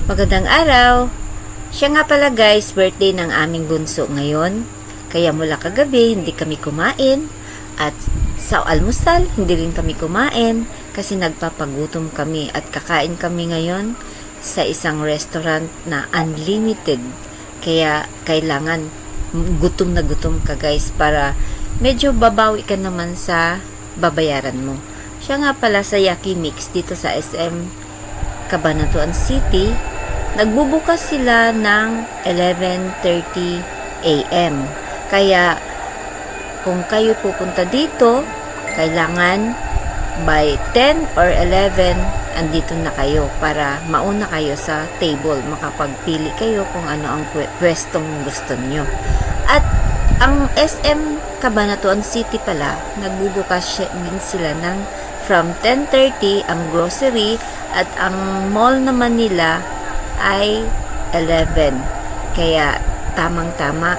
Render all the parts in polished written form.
Magandang araw! Siya nga pala guys, birthday ng aming bunso ngayon. Kaya mula kagabi, hindi kami kumain. At sa almusal, hindi rin kami kumain. Kasi nagpapagutom kami at kakain kami ngayon sa isang restaurant na unlimited. Kaya kailangan gutom na gutom ka guys para medyo babawi ka naman sa babayaran mo. Siya nga pala sa Yaki Mix dito sa SM Cabanatuan City. Nagbubukas sila ng 11:30 AM. Kaya kung kayo pupunta dito, kailangan by 10 or 11 andito na kayo para mauna kayo sa table. Makapagpili kayo kung ano ang pwestong gusto nyo. At ang SM Cabanatuan City pala, nagbubukas din sila ng from 10:30 ang grocery at ang mall naman nila ay 11. Kaya tamang-tama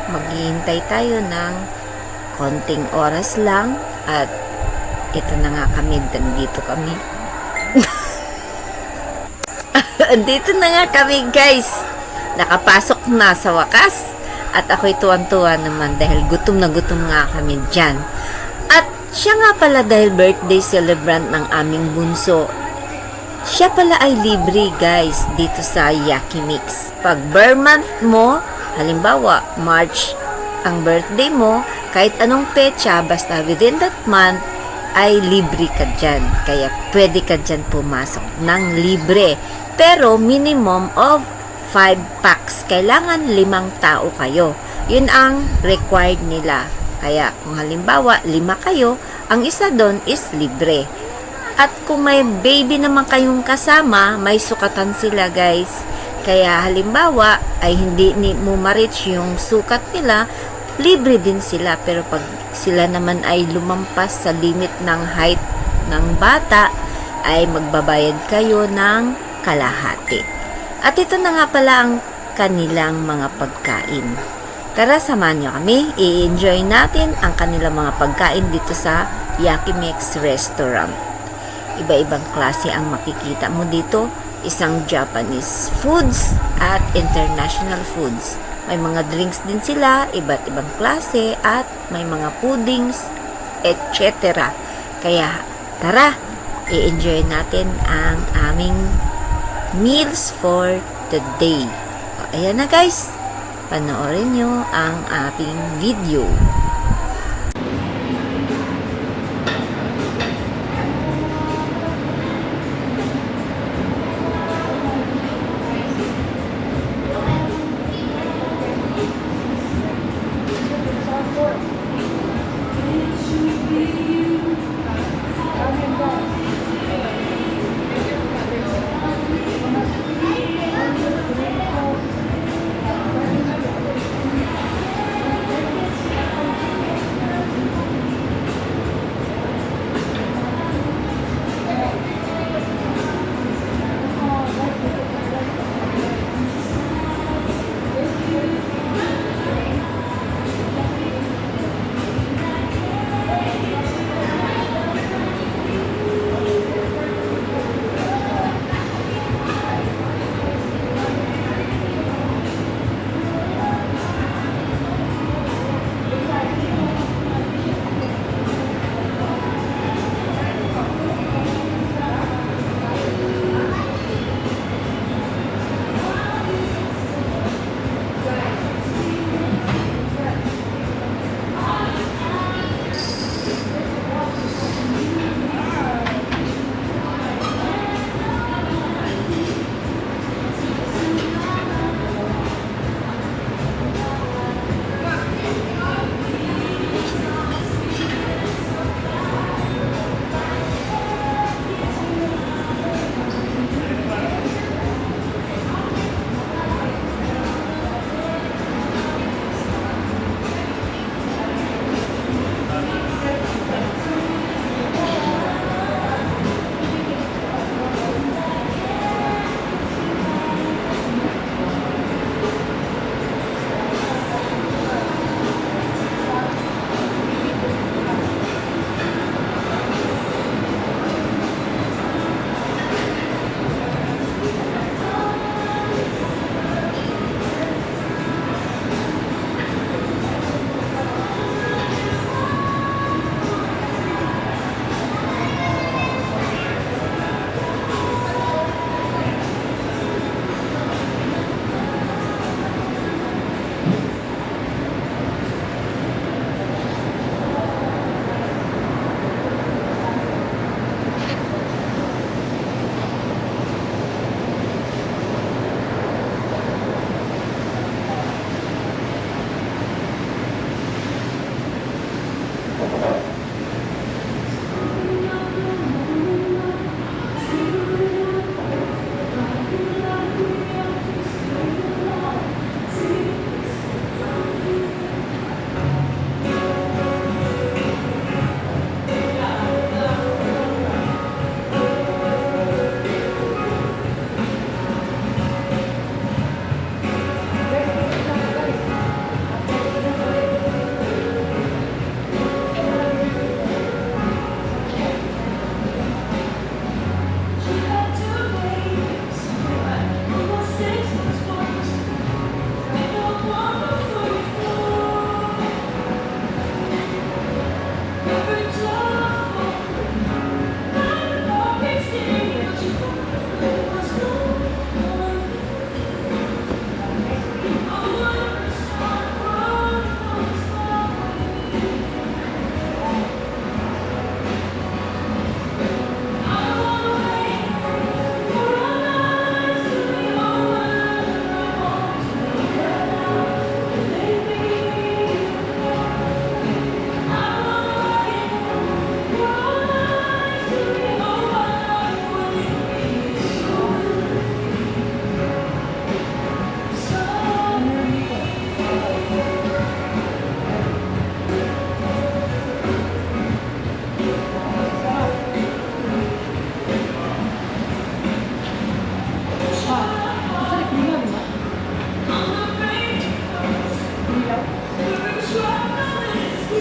maghihintay tayo ng konting oras lang at ito na nga kami, dito kami. Andito na nga kami guys. Nakapasok na sa wakas at ako'y tuwan-tuwa naman dahil gutom na gutom nga kami dyan. At siya nga pala dahil birthday celebrant ng aming bunso, siya pala ay libre guys dito sa Yaki Mix. Pag birth month mo, halimbawa March ang birthday mo, kahit anong petsa basta within that month ay libre ka dyan. Kaya pwede ka dyan pumasok ng libre. Pero minimum of 5 packs. Kailangan 5 tao kayo. Yun ang required nila. Kaya kung halimbawa 5 kayo, ang isa doon is libre. At kung may baby naman kayong kasama, may sukatan sila guys. Kaya halimbawa ay hindi mo ma-reach yung sukat nila, libre din sila. Pero pag sila naman ay lumampas sa limit ng height ng bata, ay magbabayad kayo ng kalahati. At ito na nga pala ang kanilang mga pagkain. Tara, samahan nyo kami. I-enjoy natin ang kanilang mga pagkain dito sa Yaki Mix Restaurant. Iba-ibang klase ang makikita mo dito. Isang Japanese foods at international foods. May mga drinks din sila, iba't ibang klase, at may mga puddings, etc. Kaya, tara, i-enjoy natin ang aming meals for today. Ayan na guys, panoorin nyo ang ating video.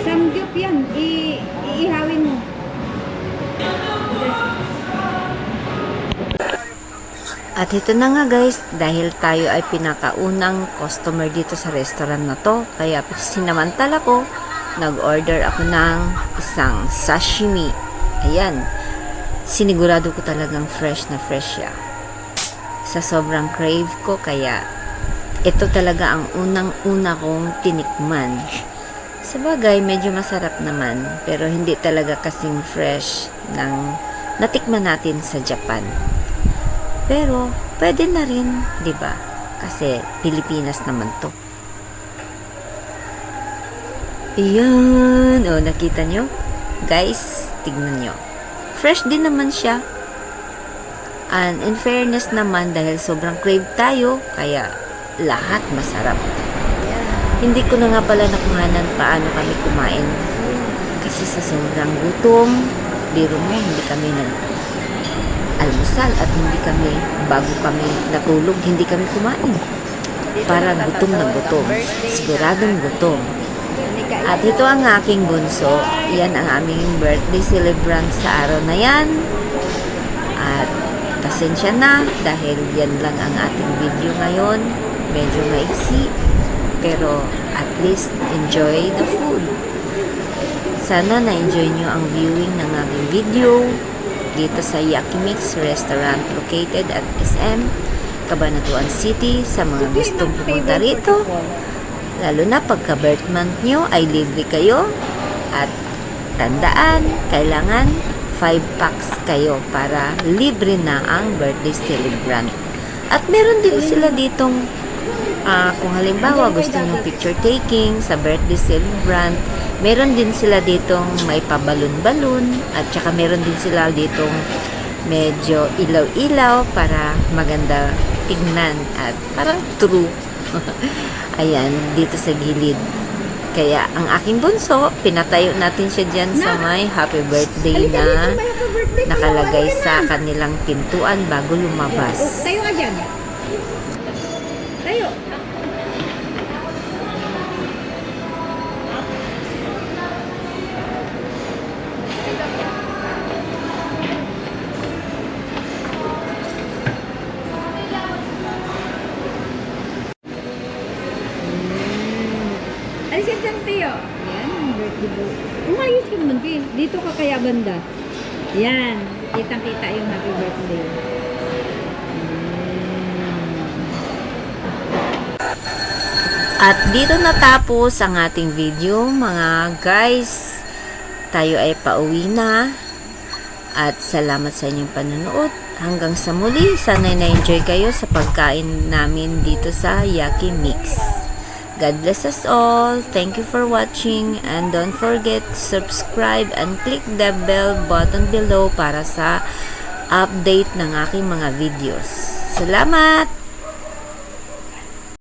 Samgyup yan. Iihawin mo. At ito na nga guys, dahil tayo ay pinakaunang customer dito sa restaurant na to, kaya sinamantala ko, nag-order ako ng isang sashimi. Ayan, sinigurado ko talagang fresh na fresh siya. Sa sobrang crave ko, kaya ito talaga ang unang-una kong tinikman. Sabagay, medyo masarap naman, pero hindi talaga kasing fresh ng natikman natin sa Japan. Pero, pwede na rin, di ba? Kasi, Pilipinas naman to. Ayan. O, nakita nyo? Guys, tignan nyo. Fresh din naman siya. And, in fairness naman, dahil sobrang crave tayo, kaya lahat masarap. Hindi ko na nga pala nakuhanan paano kami kumain. Kasi sa sobrang gutom, biro mo, hindi kami almusal at hindi kami, bago kami natulog, hindi kami kumain. Parang gutom na gutom. Siguradong gutom. At ito ang aking bunso. Yan ang aming birthday celebrant sa araw na yan. At pasensya na dahil yan lang ang ating video ngayon. Medyo maiksi. Pero at least enjoy the food. Sana na-enjoy nyo ang viewing ng aking video dito sa Yakimix Restaurant located at SM, Cabanatuan City. Sa mga gustong pumunta rito, lalo na pagka birth month nyo ay libre kayo. At tandaan, kailangan 5 packs kayo para libre na ang birthday celebrant. At meron din sila ditong kung halimbawa gusto nyo picture taking sa birthday celebrant, meron din sila ditong may pabalon-balon at saka meron din sila ditong medyo ilaw-ilaw para maganda tingnan at parang true. Ayan, dito sa gilid. Kaya ang aking bunso, pinatayo natin siya dyan sa may happy birthday na nakalagay sa kanilang pintuan bago lumabas. Tayo ka dyan. Tayo. Alis ka dyan, Teo. Yan, birthday boy. Umayos ka naman, Teo. Dito ka kaya banda. Yan, kitang-kita yung happy birthday. At dito natapos ang ating video, mga guys. Tayo ay pauwi na. At salamat sa inyong panonood. Hanggang sa muli, sana'y na-enjoy kayo sa pagkain namin dito sa Yakimix. God bless us all. Thank you for watching. And don't forget to subscribe and click the bell button below para sa update ng aking mga videos. Salamat!